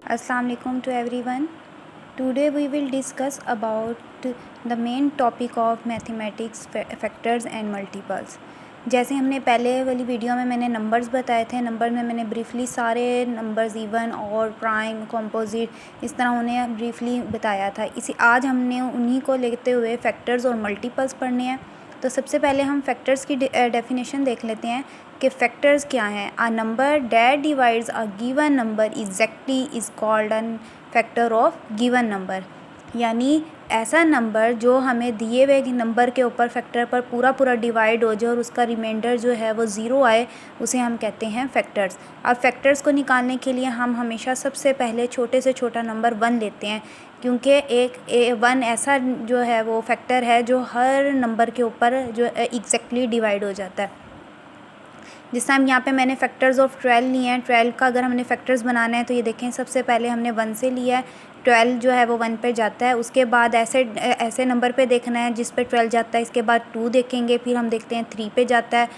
Assalamu alaikum to everyone. Today we will discuss about the main topic of mathematics factors and multiples. जैसे हमने पहले वाली video में मैंने नंबर्स बताए थे, नंबर में मैंने ब्रीफली सारे नंबर्स इवन और प्राइम कंपोजिट इस तरह उन्हें ब्रीफली बताया था। इसी आज हमने उन्हीं को लेते हुए फैक्टर्स और मल्टीपल्स पढ़ने हैं। तो सबसे पहले हम फैक्टर्स की डेफिनेशन देख लेते हैं कि फैक्टर्स क्या हैं। A number that divides a given number exactly is called a factor of given number, यानी ऐसा नंबर जो हमें दिए हुए नंबर के ऊपर फैक्टर पर पूरा डिवाइड हो जाए और उसका रिमाइंडर जो है वो ज़ीरो आए, उसे हम कहते हैं फैक्टर्स। अब फैक्टर्स को निकालने के लिए हम हमेशा सबसे पहले छोटे से छोटा नंबर 1 लेते हैं, क्योंकि एक 1 ऐसा जो है वो फैक्टर है जो हर नंबर के ऊपर जो एग्जैक्टली डिवाइड हो जाता है। जिस टाइम यहाँ पे मैंने फैक्टर्स ऑफ 12 लिए हैं, 12 का अगर हमने फैक्टर्स बनाना है तो ये देखें सबसे पहले हमने 1 से लिया है, 12 जो है वो 1 पे जाता है। उसके बाद ऐसे नंबर पे देखना है जिस पे 12 जाता है, इसके बाद 2 देखेंगे, फिर हम देखते हैं 3 पे जाता है,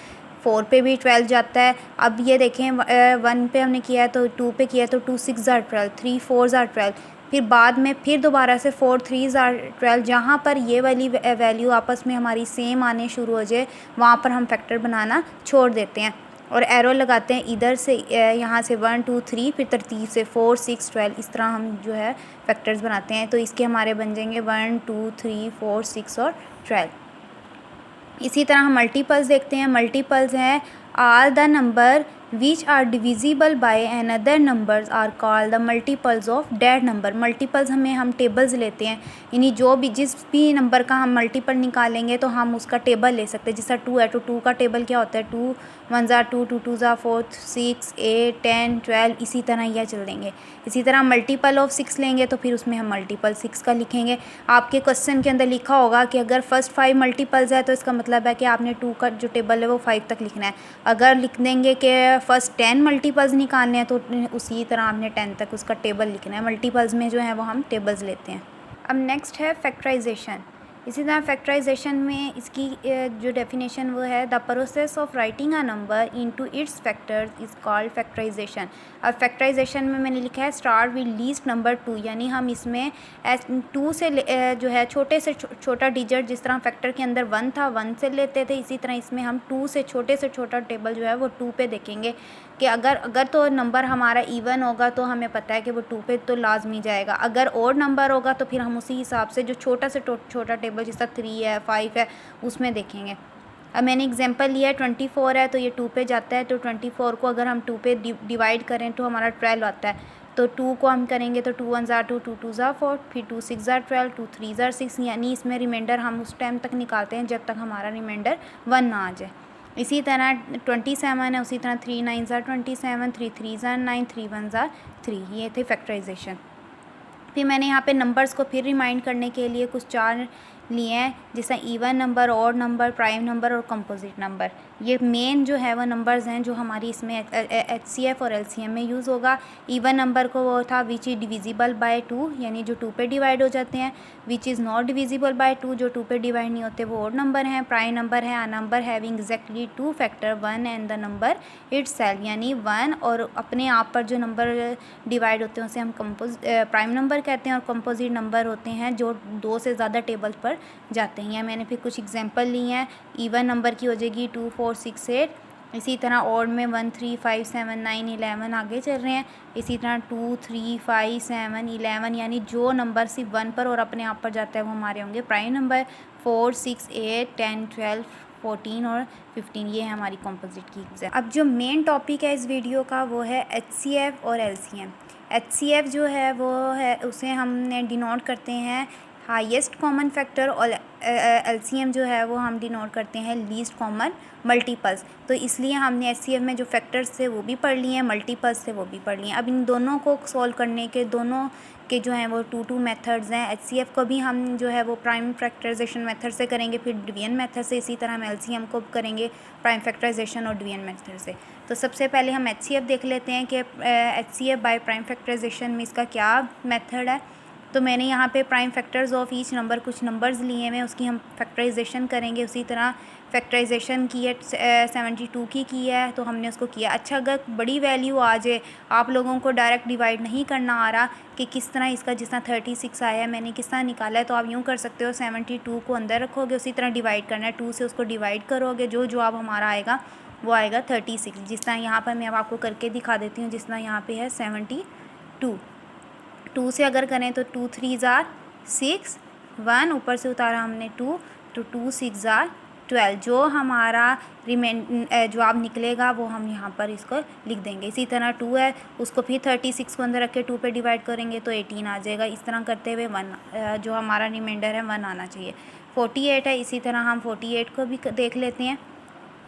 4 पे भी 12 जाता है। अब ये देखें 1 पे हमने किया है तो 2 पे किया है तो 2 6 ज़ार 12, 3 4 ज़ार 12, फिर बाद में फिर दोबारा से 4 3 ज़ार 12। जहाँ पर ये वाली वैल्यू आपस में हमारी सेम आने शुरू हो जाए वहाँ पर हम फैक्टर बनाना छोड़ देते हैं और एरो लगाते हैं इधर से, यहाँ से 1 2 3, फिर तरतीब से 4 6 12, इस तरह हम जो है फैक्टर्स बनाते हैं। तो इसके हमारे बन जाएंगे 1 2 3 4 6 और 12। इसी तरह हम मल्टीपल्स देखते हैं। मल्टीपल्स हैं all the number which are divisible by another numbers are called the multiples of that number. Multiples हम टेबल्स लेते हैं, यानी जिस भी नंबर का हम मल्टीपल निकालेंगे तो हम उसका टेबल ले सकते हैं। जैसा 2 है तो 2 का टेबल क्या होता है, 2 1 ज़ा 2, 2 2 ज़ा 4, 6 8 10 12, इसी तरह यह चल देंगे। इसी तरह मल्टीपल ऑफ 6 लेंगे तो फिर उसमें हम मल्टीपल 6 का लिखेंगे। आपके क्वेश्चन के अंदर लिखा होगा कि अगर फर्स्ट 5 मल्टीपल्स है तो इसका मतलब है कि आपने 2 का जो टेबल है वो 5 तक लिखना है। अगर लिख देंगे कि फर्स्ट 10 मल्टीपल्स निकालने हैं तो उसी तरह आपने 10 तक उसका टेबल लिखना है। मल्टीपल्स में जो है वो हम टेबल्स लेते हैं। अब नेक्स्ट है फैक्टराइजेशन। इसी तरह फैक्टराइजेशन में इसकी जो डेफिनेशन वो है the process of writing a number into its factors is called factorization. अब फैक्टराइजेशन में मैंने लिखा है स्टार्ट विद लीस्ट नंबर 2, यानी हम इसमें 2 से जो है छोटे से छोटा डिजिट, जिस तरह फैक्टर के अंदर 1 था 1 से लेते थे, इसी तरह इसमें हम 2 से छोटा टेबल जो है वो 2 पे देखेंगे कि अगर तो नंबर हमारा इवन होगा तो हमें पता है कि वो 2 पे तो लाजमी जाएगा। अगर और नंबर होगा तो फिर हम उसी हिसाब से जो छोटा से छोटा टेबल जिस तरह 3 है 5 है उसमें देखेंगे। अब मैंने एग्जांपल लिया है 24 है तो ये 2 पे जाता है, तो 24 को अगर हम 2 पे डिवाइड करें तो हमारा 12 आता है। तो 2 को हम करेंगे तो 2 1 ज़ा 2, 2 2 ज़ा 4, फिर 2 6 ज़ा 12, 2 3 ज़ा 6, यानी इसमें रिमाइंडर हम उस टाइम तक निकालते हैं जब तक हमारा रिमाइंडर 1 ना आ जाए। इसी तरह 27 है, उसी तरह 3 9 ज़ा 27, 3 3 ज़ा 9, 3 1 ज़ा 3, ये थे फैक्टराइजेशन। फिर मैंने यहाँ पे नंबर्स को फिर रिमाइंड करने के लिए कुछ 4 लिए हैं, जैसा even number, odd number, prime number और कंपोजिट नंबर। ये मेन जो है वो नंबर्स हैं जो हमारी इसमें HCF और LCM में यूज़ होगा। इवन नंबर को वो था विच इज़ डिविजिबल बाय 2, यानी जो 2 पे डिवाइड हो जाते हैं। Which is not divisible by 2, जो 2 पे डिवाइड नहीं होते, वो ऑड नंबर हैं। प्राइम नंबर है a number having exactly 2 factor 1 and the number itself, यानी 1 और अपने आप पर जो नंबर डिवाइड होते हैं उसे हम प्राइम नंबर कहते हैं। और कंपोजिट नंबर होते हैं जो 2 से ज़्यादा टेबल पर जाते हैं। मैंने फिर कुछ एग्जांपल लिए हैं। इवन नंबर की हो जाएगी 2 4 6 8, इसी तरह ऑड में 1 3 5 7 9 11 आगे चल रहे हैं। इसी तरह 2 3 5 7 11, यानी जो नंबर सिर्फ 1 पर और अपने आप पर जाता है वो हमारे होंगे प्राइम नंबर। 4 6 8 10 12 14 और 15, ये है हमारी कंपोजिट की एग्जाम। अब जो मेन टॉपिक है इस वीडियो का वो है HCF और LCM। HCF जो है वो है उसे हमने डिनोट करते हैं हाईएस्ट कॉमन फैक्टर, और LCM जो है वो हम डिनोट करते हैं लीस्ट कॉमन मल्टीपल्स। तो इसलिए हमने HCF में जो फैक्टर्स थे वो भी पढ़ लिए हैं, मल्टीपल्स थे वो भी पढ़ लिए हैं। अब इन दोनों को सॉल्व करने के दोनों के जो हैं वो 2 मेथड्स हैं। HCF को भी हम जो है वो प्राइम फैक्टराइजेशन मेथड से करेंगे, फिर डिवीजन मेथड से। इसी तरह हम LCM को करेंगे प्राइम फैक्टराइजेशन और डिवीजन मेथड से। तो सबसे पहले हम HCF देख लेते हैं कि HCF बाय प्राइम फैक्टराइजेशन में इसका क्या मेथड है। तो मैंने यहाँ पे prime factors of each number कुछ नंबर्स लिए हैं, उसकी हम फैक्टराइजेशन करेंगे। उसी तरह फैक्टराइजेशन की है 72 की है तो हमने उसको किया। अच्छा, अगर बड़ी वैल्यू आ जाए, आप लोगों को डायरेक्ट डिवाइड नहीं करना आ रहा कि किस तरह इसका, जिस तरह 36 आया है मैंने किस तरह निकाला है, तो आप यूँ कर सकते हो 72 को अंदर रखोगे, उसी तरह डिवाइड करना है, 2 से उसको डिवाइड करोगे, जो जवाब हमारा आएगा वो आएगा 36। जिस तरह यहाँ पर मैं अब आपको करके दिखा देती हूँ। जिस तरह यहाँ पे है 72, 2 से अगर करें तो 2 3 ज़ार 6, 1 ऊपर से उतारा हमने 2, तो 2 6 ज़ार 12। जो हमारा जवाब निकलेगा वो हम यहाँ पर इसको लिख देंगे। इसी तरह 2 है, उसको फिर 36 को अंदर रख के 2 पे डिवाइड करेंगे तो 18 आ जाएगा। इस तरह करते हुए 1 जो हमारा रिमाइंडर है 1 आना चाहिए। 48 है, इसी तरह हम 48 को भी देख लेते हैं।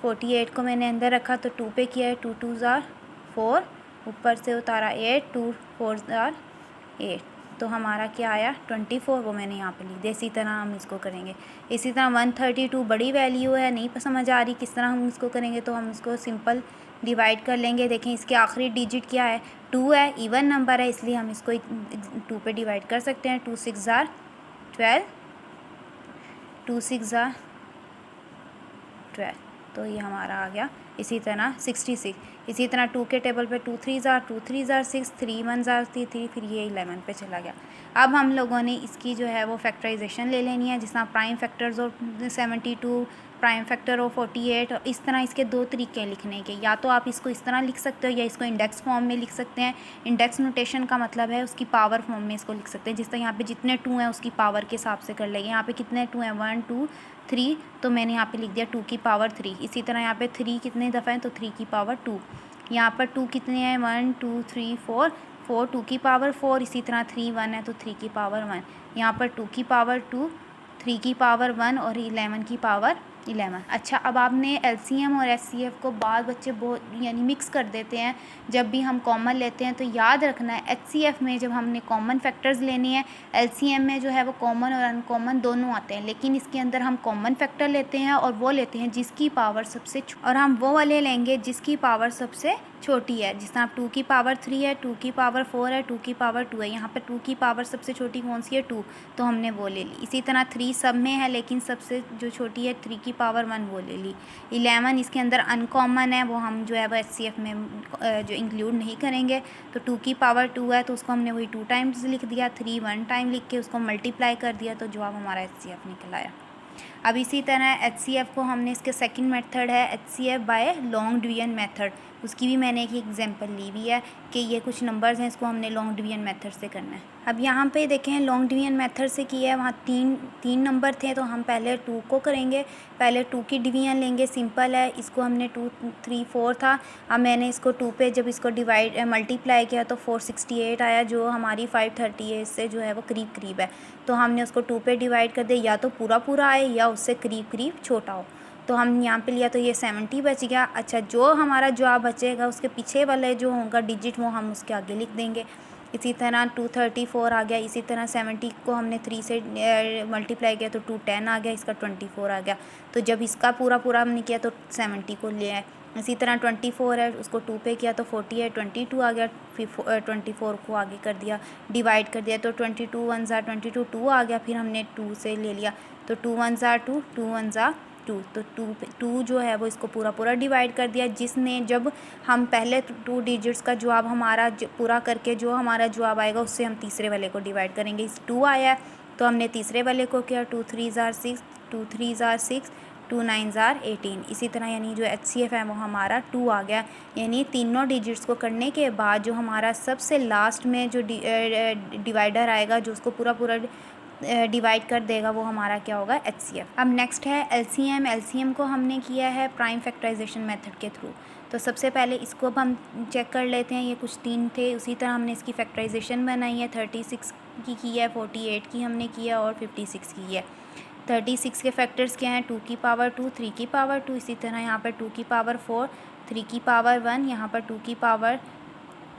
48 को मैंने अंदर रखा तो 2 पे किया है, 2 2 ज़ार 4, ऊपर से उतारा 8, 2 4 ज़ार 8, तो हमारा क्या आया 24, वो मैंने यहाँ पे लिख दिया। इसी तरह हम इसको करेंगे। इसी तरह 132 बड़ी वैल्यू है, नहीं समझ आ रही किस तरह हम इसको करेंगे, तो हम इसको सिंपल डिवाइड कर लेंगे। देखें इसके आखिरी डिजिट क्या है, 2 है, इवन नंबर है, इसलिए हम इसको 2 पे डिवाइड कर सकते हैं। 2 6 ज़ार 12, 2 6 ज़ार 12, तो ये हमारा आ गया। इसी तरह 66, इसी तरह 2 के टेबल पे 2 3 ज़ार 2 3 ज़ार 6, 3 1 ज़ार 3, फिर ये 11 पे चला गया। अब हम लोगों ने इसकी जो है वो फैक्टराइजेशन ले लेनी है, जिस तरह प्राइम फैक्टर्स और 72, प्राइम फैक्टर और 48, और इस तरह इसके 2 तरीके हैं लिखने के। या तो आप इसको इस तरह लिख सकते हो या इसको इंडेक्स फॉर्म में लिख सकते हैं। इंडेक्स नोटेशन का मतलब है उसकी पावर फॉर्म में इसको लिख सकते हैं। जिस तरह यहाँ पे जितने 2 हैं उसकी पावर के हिसाब से कर लेंगे। यहाँ पे कितने 2 हैं, 1 2 3, तो मैंने यहाँ पे लिख दिया 2 की पावर 3। इसी तरह यहाँ पे 3 कितने दफ़ा हैं, तो 3 की पावर 2। यहाँ पर 2 कितने हैं, 1 2 3 4, 4 2 की पावर 4। इसी तरह 3 1 है तो 3 की पावर 1। यहाँ पर 2 की पावर 2, 3 की पावर 1 और 11 की पावर 11। अच्छा, अब आपने एलसीएम और एचसीएफ को बाद बच्चे बहुत यानी मिक्स कर देते हैं जब भी हम कॉमन लेते हैं, तो याद रखना है एचसीएफ में जब हमने कॉमन फैक्टर्स लेने हैं, एलसीएम में जो है वो कॉमन और अनकॉमन दोनों आते हैं, लेकिन इसके अंदर हम कॉमन फैक्टर लेते हैं और वो लेते हैं जिसकी पावर सबसे, और हम वो वाले लेंगे जिसकी पावर सबसे छोटी है। जिस तरह 2 की पावर 3 है, 2 की पावर 4 है, 2 की पावर 2 है। यहाँ पर 2 की पावर सबसे छोटी कौन सी है, 2, तो हमने वो ले ली। इसी तरह 3 सब में है लेकिन सबसे जो छोटी है 3 की पावर 1, वो ले ली। 11 इसके अंदर अनकॉमन है, वो हम जो है वो एचसीएफ में जो इंक्लूड नहीं करेंगे। तो 2 की पावर 2 है तो उसको हमने वही 2 टाइम्स लिख दिया, 3 1 टाइम लिख के उसको मल्टीप्लाई कर दिया, तो जवाब हमारा एचसीएफ निकल आया। अब इसी तरह एचसीएफ को हमने, इसके सेकंड मेथड है HCF by long division method, उसकी भी मैंने एक एग्जांपल ली हुई है कि ये कुछ नंबर्स हैं, इसको हमने लॉन्ग डिवीजन मेथड से करना है। अब यहाँ पे देखें लॉन्ग डिवीजन मेथड से किया है, वहाँ तीन नंबर थे तो हम पहले 2 को करेंगे। पहले 2 की डिवीजन लेंगे, सिंपल है, इसको हमने 2 3 4 था, अब मैंने इसको 2 पे जब इसको डिवाइड मल्टीप्लाई किया तो 468 आया, जो हमारी 538 से जो है वो करीब करीब है, तो हमने उसको 2 पे डिवाइड कर दिया, या तो पूरा पूरा आए या उससे करीब करीब छोटा हो, तो हम यहाँ पे लिया तो ये 70 बच गया। अच्छा, जो हमारा जवाब बचेगा उसके पीछे वाले जो होगा डिजिट वो हम उसके आगे लिख देंगे। इसी तरह 234 आ गया। इसी तरह 70 को हमने 3 से मल्टीप्लाई किया तो 210 आ गया, इसका 24 आ गया। तो जब इसका पूरा हमने किया तो 70 को ले आए। इसी तरह 24 है, उसको 2 पे किया तो 40 है, 22 आ गया, फिर 24 को आगे कर दिया, डिवाइड कर दिया तो 22 1 ज़ा 22 2 आ गया, फिर हमने 2 से ले लिया तो 2 1 ज़ा 2 2 1 ज़ा 2, तो 2 जो है वो इसको पूरा डिवाइड कर दिया। जिसने जब हम पहले 2 डिजिट्स का जवाब हमारा पूरा करके जो हमारा जवाब आएगा उससे हम तीसरे वाले को डिवाइड करेंगे। इस 2 आया तो हमने तीसरे वाले को किया 2 3 ज़ार 6, 2 3 ज़ार 6, 2 9 ज़ार 18। इसी तरह यानी जो एचसीएफ है वो हमारा 2 आ गया। यानी तीनों डिजिट्स को करने के बाद जो हमारा सबसे लास्ट में जो डिवाइडर आएगा जो उसको पूरा डिवाइड कर देगा वो हमारा क्या होगा, एचसीएफ। अब नेक्स्ट है एलसीएम। एलसीएम को हमने किया है प्राइम फैक्टराइजेशन मेथड के थ्रू। तो सबसे पहले इसको अब हम चेक कर लेते हैं, ये कुछ 3 थे, उसी तरह हमने इसकी फैक्टराइजेशन बनाई है। 36 की है, 48 की हमने किया और 56 की है। 36 के फैक्टर्स क्या हैं, 2 की पावर 2, 3 की पावर 2, इसी तरह यहाँ पर 2 की पावर 4, 3 की पावर 1, यहाँ पर 2 की पावर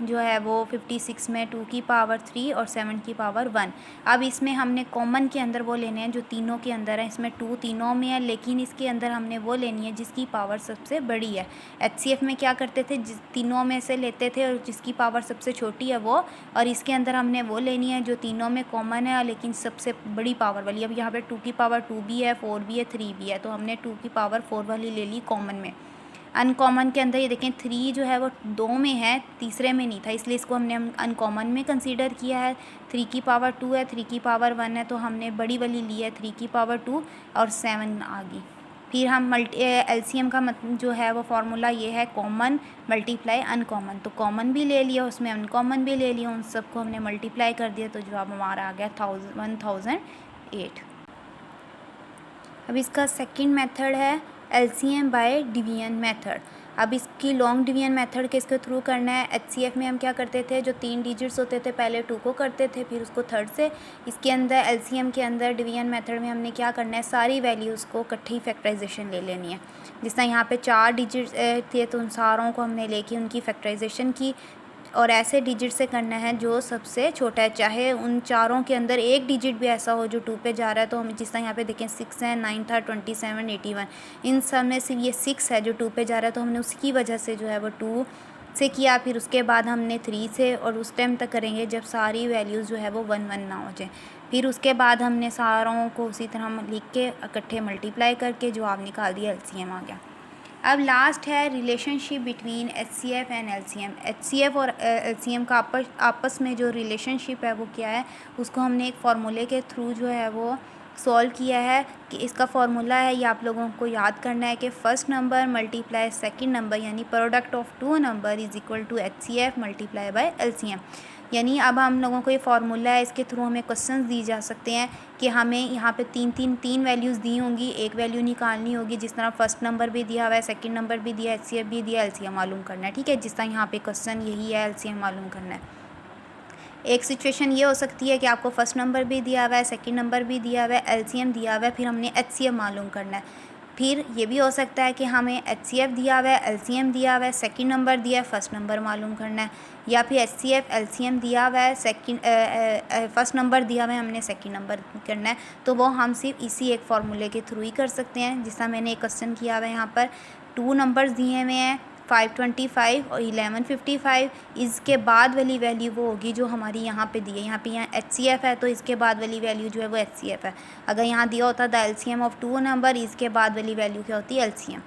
जो है वो 56 में 2 की पावर 3 और 7 की पावर 1। अब इसमें हमने कॉमन के अंदर वो लेने हैं जो तीनों के अंदर है। इसमें 2 तीनों में है, लेकिन इसके अंदर हमने वो लेनी है जिसकी पावर सबसे बड़ी है। HCF में क्या करते थे, तीनों में से लेते थे और जिसकी पावर सबसे छोटी है वो, और इसके अंदर हमने वो लेनी है जो तीनों में कॉमन है लेकिन सबसे बड़ी पावर वाली। अब यहाँ पे 2 की पावर 2 भी है, 4 भी है, 3 भी है, तो हमने 2 की पावर 4 वाली ले ली कॉमन में। अनकॉमन के अंदर ये देखें 3 जो है वो 2 में है, तीसरे में नहीं था, इसलिए इसको हमने अनकॉमन में कंसीडर किया है। 3 की पावर 2 है, 3 की पावर 1 है, तो हमने बड़ी वाली ली है 3 की पावर 2 और 7 आ गई। फिर हम LCM का जो है वो फार्मूला ये है कॉमन मल्टीप्लाई अनकॉमन। तो कॉमन भी ले लिया, उसमें अनकॉमन भी ले लिया, उन सबको हमने मल्टीप्लाई कर दिया, तो जवाब हमारा आ गया 1008। अब इसका सेकंड मेथड है LCM बाय डिवीजन मेथड। अब इसकी लॉन्ग डिवीजन मेथड के इसके थ्रू करना है। HCF में हम क्या करते थे, जो 3 डिजिट्स होते थे पहले 2 को करते थे, फिर उसको थर्ड से। इसके अंदर LCM के अंदर डिवीजन मेथड में हमने क्या करना है, सारी वैल्यूज़ को इकट्ठी फैक्टराइजेशन ले लेनी है। जिस तरह यहाँ पे 4 डिजिट्स थे तो उन सारों को हमने लेके उनकी फैक्टराइजेशन की, और ऐसे डिजिट से करना है जो सबसे छोटा है, चाहे उन चारों के अंदर एक डिजिट भी ऐसा हो जो 2 पे जा रहा है। तो हम जिस तरह यहाँ पे देखें 6 है, 9 था, 27, 81, इन सब में सिर्फ ये 6 है जो 2 पे जा रहा है, तो हमने उसकी वजह से जो है वो 2 से किया। फिर उसके बाद हमने 3 से, और उस टाइम तक करेंगे जब सारी वैल्यूज़ जो है वो 1 1 ना हो जाए। फिर उसके बाद हमने सारों को उसी तरह हम लिख के इकट्ठे मल्टीप्लाई करके जवाब निकाल दिया, LCM आ गया। अब लास्ट है relationship between HCF and LCM। HCF और LCM का आपस में जो रिलेशनशिप है वो क्या है, उसको हमने एक फार्मूले के थ्रू जो है वो सॉल्व किया है। कि इसका फार्मूला है, ये आप लोगों को याद करना है कि first number multiply second number, यानी product of 2 number is equal to HCF multiply by LCM। यानी अब हम लोगों को ये फार्मूला है, इसके थ्रू हमें क्वेश्चंस दी जा सकते हैं कि हमें यहाँ पे तीन वैल्यूज़ दी होंगी, एक वैल्यू निकालनी होगी। जिस तरह फर्स्ट नंबर भी दिया हुआ है, सेकंड नंबर भी दिया, HCF भी दिया, LCM मालूम करना है, ठीक है। जिस तरह यहाँ पे क्वेश्चन यही है, LCM मालूम करना है। एक सिचुएशन ये हो सकती है कि आपको फर्स्ट नंबर भी दिया हुआ है, सेकंड नंबर भी दिया हुआ है, LCM दिया हुआ है, फिर हमने HCF मालूम करना है। फिर ये भी हो सकता है कि हमें HCF दिया हुआ है, LCM दिया हुआ है, सेकंड नंबर दिया है, फर्स्ट नंबर मालूम करना है, या फिर HCF LCM दिया हुआ है, फर्स्ट नंबर दिया हुआ है, हमने सेकंड नंबर करना है। तो वो हम सिर्फ इसी एक फार्मूले के थ्रू ही कर सकते हैं। जिस तरह मैंने एक क्वेश्चन किया हुआ है, यहाँ पर 2 नंबर्स दिए हुए हैं, 525 और 1155। इसके बाद वाली वैल्यू वो होगी जो हमारी यहाँ पे दी है। यहाँ HCF है तो इसके बाद वाली वैल्यू जो है वो HCF है। अगर यहाँ दिया होता द LCM ऑफ 2 नंबर, इसके बाद वाली वैल्यू क्या होती है, LCM।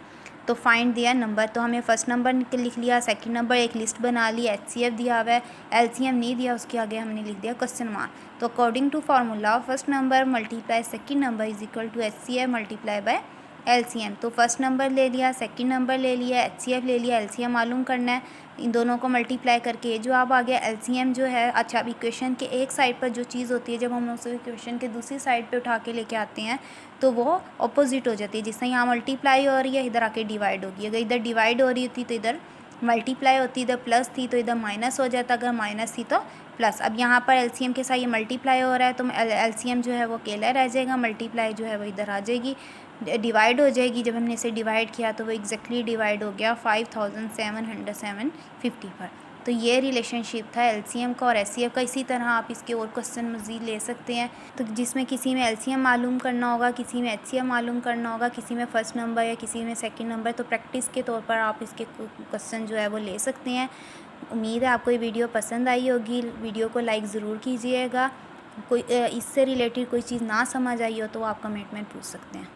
तो फाइंड दिया नंबर, तो हमें फर्स्ट नंबर लिख लिया, सेकंड नंबर एक लिस्ट बना ली, HCF दिया हुआ है, LCM नहीं दिया, उसके आगे हमने लिख दिया क्वेश्चन मार्क। तो according to formula first number multiply second number is equal to HCF multiply by LCM। तो फर्स्ट नंबर ले लिया, सेकंड नंबर ले लिया, HCF ले लिया, LCM मालूम करना है। इन दोनों को मल्टीप्लाई करके ये जवाब आ गया। LCM जो है, अच्छा अब इक्वेशन के एक साइड पर जो चीज़ होती है, जब हम उस इक्वेशन के दूसरी साइड पे उठा के लेके आते हैं तो वो अपोजिट हो जाती है। जिससे यहाँ मल्टीप्लाई हो रही है, इधर आके डिवाइड होगी। अगर इधर डिवाइड हो रही होती तो इधर मल्टीप्लाई होती, इधर प्लस थी तो इधर माइनस हो जाता, अगर माइनस थी तो प्लस। अब यहाँ पर LCM के साथ ये मल्टीप्लाई हो रहा है तो LCM जो है वो अकेला रह जाएगा, मल्टीप्लाई जो है वो इधर आ जाएगी, डिवाइड हो जाएगी। जब हमने इसे डिवाइड किया तो वो एग्जैक्टली डिवाइड हो गया 5750 पर। तो ये रिलेशनशिप था LCM का और HCF का। इसी तरह आप इसके और क्वेश्चन मज़ीद ले सकते हैं, तो जिसमें किसी में LCM मालूम करना होगा, किसी में HCF मालूम करना होगा, किसी में फ़र्स्ट नंबर या किसी में सेकंड नंबर। तो प्रैक्टिस के तौर पर आप इसके क्वेश्चन जो है वो ले सकते हैं। उम्मीद है आपको ये वीडियो पसंद आई होगी। वीडियो को लाइक ज़रूर कीजिएगा। कोई इससे रिलेटेड कोई चीज़ ना समझ आई हो तो आप कमेंट में पूछ सकते हैं।